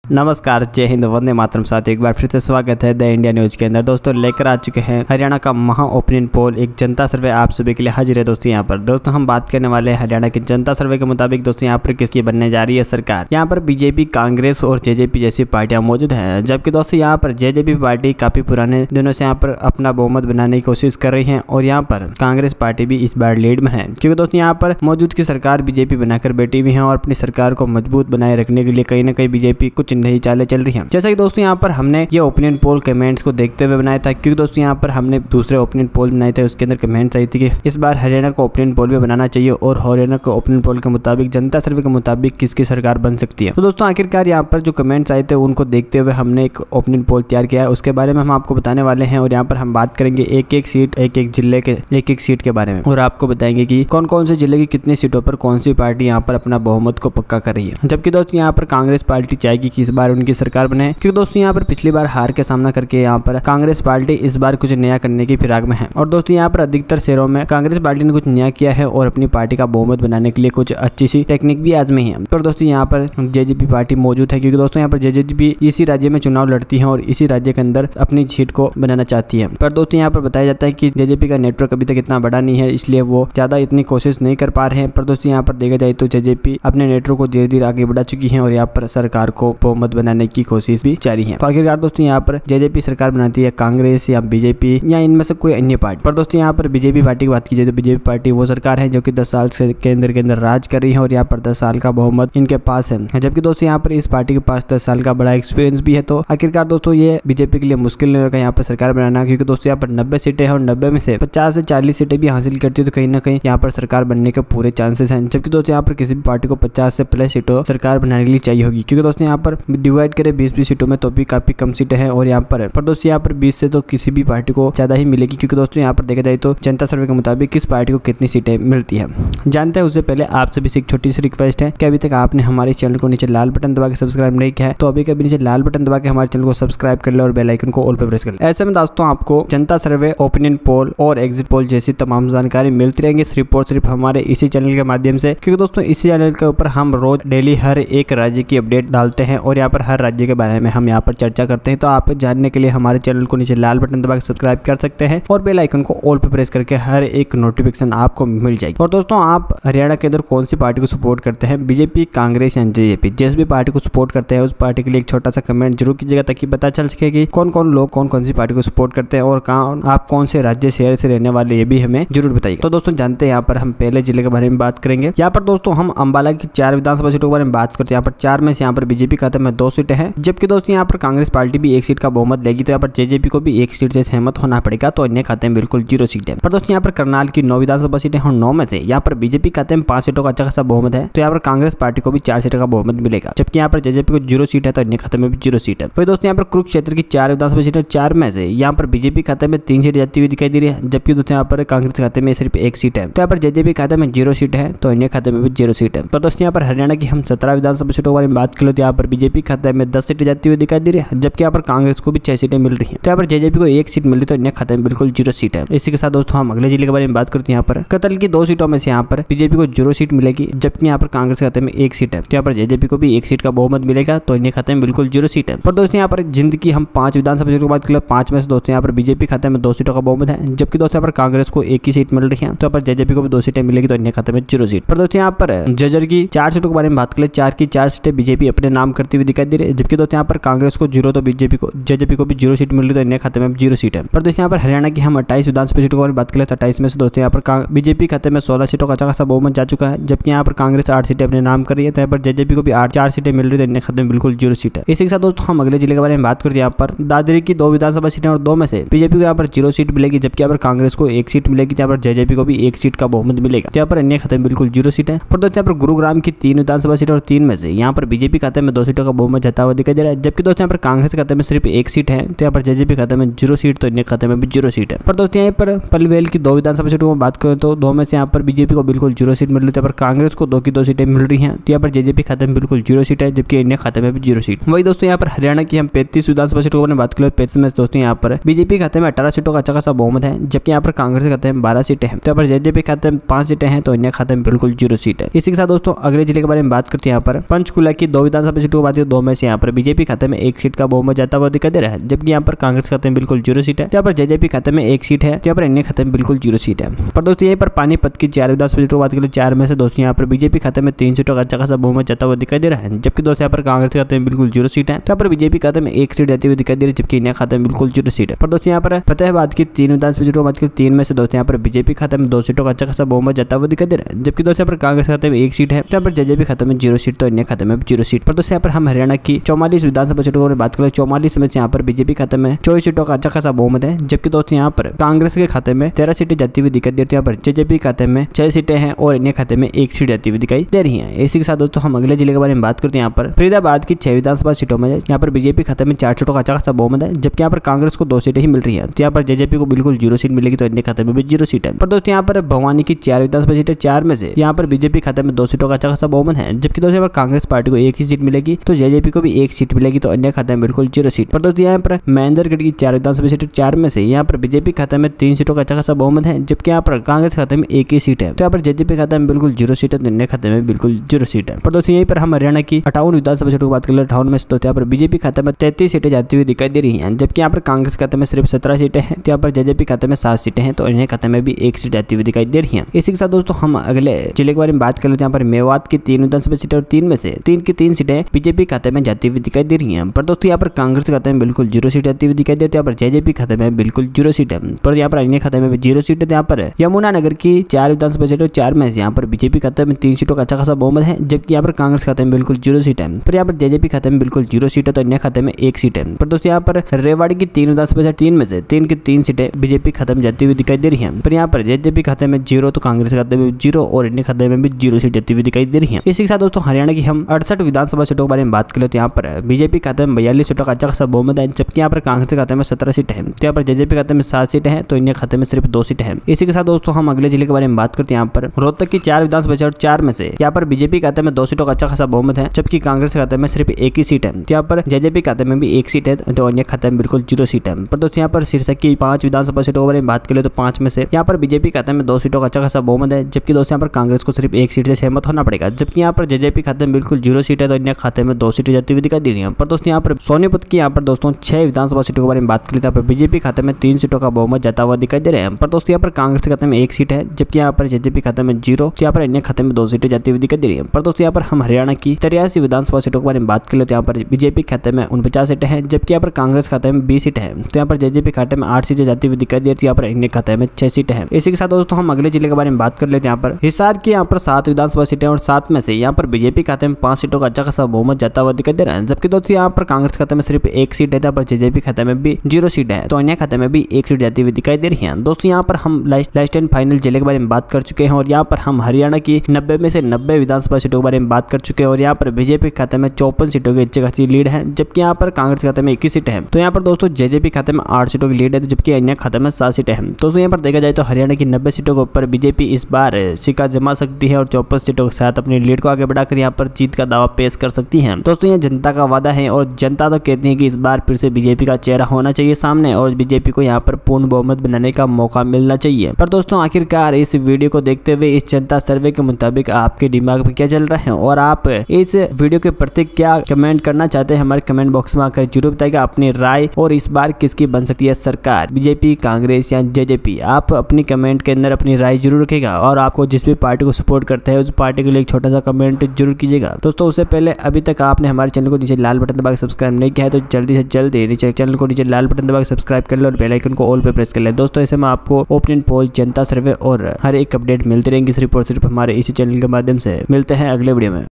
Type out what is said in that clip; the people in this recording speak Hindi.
नमस्कार, जय हिंद, वंदे मातरम। साथ एक बार फिर से स्वागत है द इंडिया न्यूज के अंदर। दोस्तों लेकर आ चुके हैं हरियाणा का महा ओपिनियन पोल, एक जनता सर्वे आप सभी के लिए हाजिर है। दोस्तों यहाँ पर दोस्तों हम बात करने वाले हैं हरियाणा के जनता सर्वे के मुताबिक दोस्तों यहाँ पर किसकी बनने जा रही है सरकार। यहाँ पर बीजेपी, कांग्रेस और जेजेपी जैसी पार्टियां मौजूद है, जबकि दोस्तों यहाँ पर जेजेपी पार्टी काफी पुराने दिनों से यहाँ पर अपना बहुमत बनाने की कोशिश कर रही है और यहाँ पर कांग्रेस पार्टी भी इस बार लीड में है, क्योंकि दोस्तों यहाँ पर मौजूद की सरकार बीजेपी बनाकर बैठी हुई है और अपनी सरकार को मजबूत बनाए रखने के लिए कहीं ना कहीं बीजेपी कुछ नई चालें चल रही है। जैसा कि दोस्तों यहाँ पर हमने ये ओपिनियन पोल कमेंट्स को देखते हुए बनाया था, क्योंकि दोस्तों यहाँ पर हमने दूसरे ओपिनियन पोल बनाए थे, उसके अंदर कमेंट्स आई थी कि इस बार हरियाणा को ओपिनियन पोल भी बनाना चाहिए और हरियाणा को ओपिनियन पोल के मुताबिक, जनता सर्वे के मुताबिक किसकी सरकार बन सकती है। तो दोस्तों आखिरकार यहाँ पर जो कमेंट्स आए थे उनको देखते हुए हमने एक ओपिनियन पोल तैयार किया है, उसके बारे में हम आपको बताने वाले हैं और यहाँ पर हम बात करेंगे एक एक सीट, एक एक जिले के एक एक सीट के बारे में और आपको बताएंगे कि कौन कौन से जिले की कितनी सीटों पर कौन सी पार्टी यहाँ पर अपना बहुमत को पक्का कर रही है। जबकि दोस्तों यहाँ पर कांग्रेस पार्टी चाहेगी कि इस बार उनकी सरकार बने, क्योंकि दोस्तों यहाँ पर पिछली बार हार के सामना करके यहाँ पर कांग्रेस पार्टी इस बार कुछ नया करने की फिराक में है और दोस्तों यहाँ पर अधिकतर शहरों में कांग्रेस पार्टी ने कुछ नया किया है और अपनी पार्टी का बहुमत बनाने के लिए कुछ अच्छी सी टेक्निक भी आजमाई है। पर दोस्तों यहाँ पर जेजेपी पार्टी मौजूद है, क्योंकि दोस्तों यहाँ पर जेजेपी इसी राज्य में चुनाव लड़ती है और इसी राज्य के अंदर अपनी सीट को बनाना चाहती है। पर दोस्तों यहाँ पर बताया जाता है कि जेजेपी का नेटवर्क अभी तक इतना बड़ा नहीं है, इसलिए वो ज्यादा इतनी कोशिश नहीं कर पा रहे हैं। पर दोस्तों यहाँ पर देखा जाए तो जेजेपी अपने नेटवर्क को धीरे धीरे आगे बढ़ा चुकी है और यहाँ पर सरकार को बहुमत बनाने की कोशिश भी जारी है। तो आखिरकार दोस्तों यहाँ पर जेजेपी सरकार बनाती है, कांग्रेस या बीजेपी या इनमें से कोई अन्य पार्टी। पर दोस्तों यहाँ पर बीजेपी पार्टी की बात की जाए तो बीजेपी पार्टी वो सरकार है जो कि 10 साल से के अंदर राज कर रही है और यहाँ पर 10 साल का बहुमत इनके पास है, जबकि दोस्तों यहाँ पर इस पार्टी के पास 10 साल का बड़ा एक्सपीरियंस भी है। तो आखिरकार दोस्तों ये बीजेपी के लिए मुश्किल नहीं होगा यहाँ पर सरकार बनाना, क्योंकि दोस्तों यहाँ पर 90 सीटें हैं और 90 में से 50 से 40 सीटें भी हासिल करती है, तो कहीं ना कहीं यहाँ पर सरकार बनने के पूरे चांसेस हैं। जबकि दोस्तों यहाँ पर किसी भी पार्टी को 50 से प्लस सीटों सरकार बनाने के लिए चाहिए होगी, क्योंकि दोस्तों यहाँ पर डिवाइड करें 20-20 सीटों में तो भी काफी कम सीटें हैं और यहाँ पर दोस्तों यहाँ पर 20 से तो किसी भी पार्टी को ज्यादा ही मिलेगी, क्योंकि दोस्तों यहाँ पर देखा जाए तो जनता सर्वे के मुताबिक किस पार्टी को कितनी सीटें मिलती है जानते हैं। उससे पहले आप सभी से एक छोटी सी रिक्वेस्ट है कि अभी तक आपने हमारे चैनल को नीचे लाल बटन दबा के सब्सक्राइब नहीं किया है तो अभी कभी नीचे लाल बटन दबा के हमारे चैनल को सब्सक्राइब कर ले और बेल आइकन को ऑल पे प्रेस कर ले। ऐसे में दोस्तों आपको जनता सर्वे, ओपिनियन पोल और एग्जिट पोल जैसी तमाम जानकारी मिलती रहेंगी सिर्फ और सिर्फ हमारे इसी चैनल के माध्यम से, क्योंकि दोस्तों इसी चैनल के ऊपर हम रोज डेली हर एक राज्य की अपडेट डालते हैं और यहाँ पर हर राज्य के बारे में हम यहाँ पर चर्चा करते हैं। तो आप जानने के लिए हमारे चैनल को नीचे लाल बटन दबा के सब्सक्राइब कर सकते हैं और बेल आइकन को ऑल पे प्रेस करके हर एक नोटिफिकेशन आपको मिल जाएगी। और दोस्तों आप हरियाणा के अंदर कौन सी पार्टी को सपोर्ट करते हैं, बीजेपी, कांग्रेस या जेजेपी, जिस भी पार्टी को सपोर्ट करते हैं उस पार्टी के लिए एक छोटा सा कमेंट जरूर कीजिएगा, ताकि पता चल सके कि कौन कौन लोग कौन कौन सी पार्टी को सपोर्ट करते हैं और आप कौन से राज्य शहर से रहने वाले, ये भी हमें जरूर बताइए। तो दोस्तों जानते हैं यहाँ पर हम पहले जिले के बारे में बात करेंगे। यहाँ पर दोस्तों हम अंबाला की 4 विधानसभा सीटों के बारे में बात करते हैं। यहाँ पर 4 में से यहाँ पर बीजेपी खाते में 2 सीटें हैं, जबकि दोस्तों यहाँ पर कांग्रेस पार्टी भी 1 सीट का बहुमत लेगी, तो यहाँ पर जेजेपी को भी 1 सीट से सहमत होना पड़ेगा, तो अन्य खाते में बिल्कुल 0 सीटें। पर दोस्तों यहाँ पर करनाल की 9 विधानसभा सीटें और 9 में से यहाँ पर बीजेपी खाते में 5 सीटों का अच्छा खासा बहुमत है, तो यहाँ पर कांग्रेस पार्टी को भी 4 सीटों का बहुमत मिलेगा, जबकि यहाँ पर जेजेपी को 0 सीट है तो अन्य खाते में भी 0 सीट है। फिर दोस्तों यहाँ पर कुरुक्षेत्र की 4 विधानसभा सीटें, 4 में से यहाँ पर बीजेपी खाते में 3 सीट जाती हुई दिखाई दे रही है, जबकि दोस्तों यहाँ पर कांग्रेस खाते में सिर्फ 1 सीट है, तो यहाँ पर जेजेपी खाते में 0 सीट है तो अन्य खाते में भी 0 सीट है। तो दोस्तों यहाँ पर हरियाणा की हम 17 विधानसभा सीटों के बारे में बात करें तो यहाँ पर बीजेपी खाते में 10 सीटें जाती हुई दिखाई दे रही है, जबकि यहाँ पर कांग्रेस को भी 6 सीटें मिल रही है, तो यहाँ पर जेजेपी को 1 सीट मिल रही है तो अन्य खाते में बिल्कुल 0 सीट है। इसी के साथ दोस्तों हम अगले जिले के बारे में बात करते हैं। यहाँ पर कतल की 2 सीटों में से यहाँ पर बीजेपी को 0 सीट मिलेगी, जबकि यहाँ पर कांग्रेस खाते में 1 सीट है, तो यहाँ पर जेजेपी को भी 1 सीट का बहुमत मिलेगा, तो अन्य खाते में बिल्कुल 0 सीट है। पर दोस्तों यहाँ पर जिंद की हम 5 विधानसभा सीटों की बात करें, 5 में से दोस्तों यहाँ पर बीजेपी खाते में 2 सीटों का बहुमत है, जबकि दोस्तों यहाँ पर कांग्रेस को 1 ही सीट मिल रही है, तो यहाँ पर जेजेपी को भी 2 सीटें मिलेगी, तो अन्य खाते में 0 सीट। पर दोस्तों यहाँ पर जजर की 4 सीटों के बारे में बात करें, 4 की 4 सीटें बीजेपी अपने नाम करती हुई दिखाई दे रही है, जबकि दोस्तों यहाँ पर कांग्रेस को 0 तो जेजेपी को भी 0 सीट मिल रही है, तो अन्य खाते में 0 सीट है। पर दोस्तों यहाँ पर हरियाणा की हम 28 विधानसभा सीटों के बारे में बात करें तो 28 में से दोस्तों यहाँ पर बीजेपी खाते में 16 सीटों का अच्छा खासा बहुमत जा चुका है, जबकि यहाँ पर कांग्रेस 8 सीटें अपने नाम कर रही है, तो यहाँ पर जेजेपी को भी 4 सीटें मिल रही है, तो अन्य खाते में बिल्कुल 0 सीट है। इसी के साथ दोस्तों हम अगले जिले के बारे में बात करते हैं। यहाँ पर दादरी की 2 विधानसभा सीटें और 2 में से बीजेपी को यहाँ पर 0 सीट मिलेगी, जबकि यहाँ पर कांग्रेस को 1 सीट मिलेगी, यहाँ पर जेजेपी को भी 1 सीट का बहुमत मिलेगा, तो यहाँ पर अन्य खाते में बिल्कुल 0 सीट है। पर दोस्तों यहाँ पर गुरुग्राम की 3 विधानसभा सीटें और 3 में से यहाँ पर बीजेपी खाते में 2 सीटों का बहुमत जाता हुआ दिखाई दे रहा है, जबकि दोस्तों यहाँ पर कांग्रेस खाते में सिर्फ 1 सीट है, तो यहाँ पर जेजेपी खाते में 0 सीट, तो अन्य खाते में भी 0 सीट है। पर दोस्तों यहाँ पर पलवेल की 2 विधानसभा सीटों में बात करें तो 2 में से यहाँ पर बीजेपी को बिल्कुल 0 सीट मिल रही है, पर कांग्रेस को 2 की 2 सीटें मिल रही हैं, तो यहाँ पर जेजेपी खाते में बिल्कुल 0 सीट है, जबकि अन्य खाते में भी 0 सीट। वही दोस्तों यहाँ पर हरियाणा की हम 35 विधानसभा सीटों में बात करें, 35 में दोस्तों यहाँ पर बीजेपी खाते में 18 सीटों का अच्छा खासा बहुमत है, जबकि यहाँ पर कांग्रेस खाते में 12 सीटें हैं, तो यहाँ पर जेजेपी खाते में 5 सीटें हैं, तो अन्य खाते में बिल्कुल 0 सीट है। इसी के साथ दोस्तों अगले जिले के बारे में बात करते हैं। यहाँ पर पंचकुला की 2 विधानसभा सीटों की बात करें 2 में से यहाँ पर बीजेपी खाते में 1 सीट का बहुमत जाता हुआ दिखाई दे रहा है, जबकि यहाँ पर कांग्रेस खाते में बिल्कुल 0 सीट है। यहाँ पर जेजेपी खाते में 1 सीट है, यहाँ पर अन्य खाते में बिल्कुल 0 सीट है। पर दोस्तों यहीं पर पानीपत की 4 विधानसभा सीटों की बात करें, 4 में से दोस्तों यहाँ पर बीजेपी खाते में 3 सीटों का अच्छा खासा बहुमत जाता हुआ दिखाई दे रहा है, जबकि दोस्तों यहाँ पर कांग्रेस खाते में बिल्कुल 0 सीट है। यहाँ पर बीजेपी खाते में 1 सीट जाती हुई दिखाई दे रही है, जबकि अन्य खाते में बिल्कुल 0 सीट है। पर दोस्तों यहाँ पर फतेहाबाद की 3 विधानसभा सीटों की बात करें, 3 में से दोस्तों यहाँ पर बीजेपी खाते में 2 सीटों का अच्छा खासा बहुमत जाता हुआ दिखाई दे रहा है, जबकि दोस्तों यहाँ पर कांग्रेस खाते में 1 सीट है, यहाँ पर जेजेपी खाते में 0 सीट तो अन्य खाते में 0 सीट। पर दोस्तों यहाँ पर हम हरियाणा की 44 विधानसभा सीटों की बात करें, 44 में से यहाँ पर बीजेपी खाते में 24 सीटों का अच्छा खासा बहुमत है, जबकि दोस्तों यहाँ पर कांग्रेस के खाते में 13 सीटें जाती हुई दिखाई दे रही है। यहाँ पर जेजेपी खाते में 6 सीटें हैं और अन्य खाते में 1 सीट जाती हुई दिखाई दे रही है। इसी के साथ दोस्तों हम अगले जिले के बारे में बात करते हैं। यहाँ पर फरीदाबाद की 6 विधानसभा सीटों में यहाँ पर बीजेपी खाते में 4 सीटों का अच्छा खासा बहुमत है, जबकि यहाँ पर कांग्रेस को 2 सीटें ही मिल रही है। तो यहाँ पर जेजेपी को बिल्कुल 0 सीट मिलेगी, तो अन्य खाते में भी 0 सीट है। पर दोस्तों यहाँ पर भवानी की 4 विधानसभा सीटें, 4 में से यहाँ पर बीजेपी खाते में 2 सीटों का अच्छा खासा बहुमत है, जबकि दोस्तों यहाँ पर कांग्रेस पार्टी को 1 ही सीट मिलेगी, तो जेजेपी को भी 1 सीट मिलेगी, तो अन्य खाते में बिल्कुल 0 सीट। पर दोस्तों यहाँ पर महेंद्रगढ़ की 4 विधानसभा सीटें, 4 में से यहाँ पर बीजेपी खाते में 3 सीटों का अच्छा खासा बहुमत है, जबकि यहाँ पर कांग्रेस खाते में 1 ही सीट है। तो यहाँ पर जेजेपी खाते में बिल्कुल 0 सीट है, तो अन्य खाते में बिल्कुल 0 सीट है। पर दोस्तों यहीं पर हम हरियाणा की 58 विधानसभा सीटों की बात करें, 58 में से दोस्तों यहाँ पर बीजेपी खाते में 33 सीटें जाती हुई दिखाई दे रही हैं, जबकि यहाँ पर कांग्रेस खाते में सिर्फ 17 सीटें हैं। तो यहाँ पर जेजेपी खाते में 7 सीटें हैं, तो अन्य खाते में भी 1 सीट जाती हुई दिखाई दे रही है। इसी के साथ दोस्तों हम अगले जिले के बारे में बात कर लेते हैं। यहाँ पर मेवात की 3 विधानसभा सीटें और 3 में से 3 की 3 सीटें बीजेपी खाते में जाती हुई दिखाई दे रही है। पर दोस्तों यहाँ पर कांग्रेस खाते में बिल्कुल 0 सीट जाती हुई दिखाई दे रही है। यहाँ पर जेजेपी खाते में बिल्कुल 0 सीट है, पर यहाँ पर अन्य खाते में भी 0 सीट है। यहाँ पर यमुनानगर की 4 विधानसभा सीटें, 4 में से यहाँ पर बीजेपी खाते में 3 सीटों का अच्छा खासा बहुमत है, जबकि यहाँ पर कांग्रेस खाते में बिल्कुल 0 सीट है। पर यहाँ पर जेजेपी खाते में बिल्कुल 0 सीट है, तो अन्य खाते में 1 सीट है। पर दोस्तों यहाँ पर रेवाड़ी की 3 विधानसभा सीटें, 3 में से 3 की 3 सीटें बीजेपी खाते में जाती हुई दिखाई दे रही है। पर यहाँ पर जेजेपी खाते में 0, तो कांग्रेस खाते में 0 और अन्य खाते में भी 0 सीट जाती हुई दिखाई दे रही है। इसी के साथ दोस्तों हरियाणा की हम 68 विधानसभा सीटों के बारे में बात करें, तो यहाँ पर बीजेपी खाते में 42 सीटों का अच्छा खासा बहुमत है, जबकि यहाँ पर कांग्रेस खाते में 17 सीटें हैं। तो यहाँ पर जेजेपी खाते में 7 सीटें हैं, तो अन्य खाते में सिर्फ 2 सीटें हैं। इसी के साथ दोस्तों हम अगले जिले के बारे में बात करते हैं। यहाँ पर रोहतक की 4 विधानसभा सीटें, 4 में से यहाँ पर बीजेपी खाते में 2 सीटों का अच्छा खासा बहुमत है, जबकि कांग्रेस खाते में सिर्फ 1 ही सीट है। तो यहाँ पर जेजेपी खाते में भी 1 सीट है, तो अन्य खाते में बिल्कुल 0 सीट है। पर दोस्तों यहाँ पर शीर्षक की 5 विधानसभा सीटों के बारे में बात करें, तो 5 में से यहाँ पर बीजेपी खाते में 2 सीटों का अच्छा खासा बहुमत है, जबकि दोस्तों यहाँ पर कांग्रेस को सिर्फ 1 सीट से सहमत होना पड़ेगा, जबकि यहाँ पर जेजेपी खाते में बिल्कुल 0 सीट है, तो अन्य खाते में 2 सीटें जाती हुई दिखाई दे रही है। पर दोस्तों यहाँ पर सोनीपत की यहाँ पर दोस्तों 6 विधानसभा सीटों के बारे में बात करें, यहाँ पर बीजेपी खाते में 3 सीटों का बहुमत जाता हुआ दिखाई दे रहे हैं। पर दोस्तों यहाँ पर कांग्रेस खाते में 1 सीट है, जबकि यहाँ पर जेजेपी खाते में 0, तो यहाँ पर अन्य खाते में 2 सीटें जाती हुई दिखाई दे रही है। पर दोस्तों यहाँ पर हम हरियाणा की 83 विधानसभा सीटों के बारे में बात करें, तो यहाँ पर बीजेपी खाते में 49 सीटें हैं, जबकि यहाँ पर कांग्रेस खाते में 20 सीटें हैं। तो यहाँ पर जेजेपी खाते में 8 सीटें जाती हुई दिखाई दे रही है, यहाँ पर अन्य खाते में 6 सीटें हैं। इसी के साथ दोस्तों हम अगले जिले के बारे में बात कर लेते हैं। यहाँ पर हिसार की यहाँ पर 7 विधानसभा सीटें और 7 में से यहाँ पर बीजेपी खाते में 5 सीटों का अच्छा खासा बहुमत जाता हुआ दिखाई दे रहा है, जबकि दोस्तों यहाँ पर कांग्रेस खाते में सिर्फ 1 सीट है, यहाँ पर जेजेपी खाते में भी 0 सीट है, तो अन्य खाते में भी 1 सीट जाती हुई दिखाई दे रही है। दोस्तों यहाँ पर हम लास्ट एंड फाइनल जिले के बारे में बात कर चुके हैं, और यहाँ पर हम हरियाणा की 90 में से 90 विधानसभा सीटों के बारे में बात कर चुके हैं, और यहाँ पर बीजेपी खाते में 54 सीटों की अच्छी खासी लीड है, जबकि यहाँ पर कांग्रेस खाते में 21 सीटें हैं। तो यहाँ पर दोस्तों जेजेपी खाते में 8 सीटों की लीड है, जबकि अन्य खाते में 7 सीटें हैं। दोस्तों यहाँ पर देखा जाए तो हरियाणा की 90 सीटों के ऊपर बीजेपी इस बार सिक्का जमा सकती है, और 54 सीटों के साथ अपनी लीड को आगे बढ़ाकर यहाँ पर जीत का दावा पेश कर सकती है। दोस्तों ये जनता का वादा है, और जनता तो कहती है कि इस बार फिर से बीजेपी का चेहरा होना चाहिए सामने, और बीजेपी को यहाँ पर पूर्ण बहुमत बनाने का मौका मिलना चाहिए। पर दोस्तों आखिरकार इस वीडियो को देखते हुए इस जनता सर्वे के मुताबिक आपके दिमाग में क्या चल रहा है, और आप इस वीडियो के प्रति क्या कमेंट करना चाहते हैं, हमारे कमेंट बॉक्स में आकर जरूर बताइएगा अपनी राय, और इस बार किसकी बन सकती है सरकार, बीजेपी, कांग्रेस या जेजेपी। आप अपनी कमेंट के अंदर अपनी राय जरूर रखेगा, और आपको जिस भी पार्टी को सपोर्ट करते हैं उस पार्टी के लिए एक छोटा सा कमेंट जरूर कीजिएगा। दोस्तों उससे पहले अभी तक आपने हमारे चैनल को नीचे लाल बटन दबा के सब्सक्राइब नहीं किया है, तो जल्दी से जल्दी नीचे चैनल को नीचे लाल बटन दबा के सब्सक्राइब कर लो, और बेल आइकन को ऑल पे प्रेस कर ले। दोस्तों ऐसे में आपको ओपिनियन पोल, जनता सर्वे और हर एक अपडेट मिलती रहेंगी, सिर्फ और सिर्फ हमारे इसी चैनल के माध्यम से। मिलते हैं अगले वीडियो में।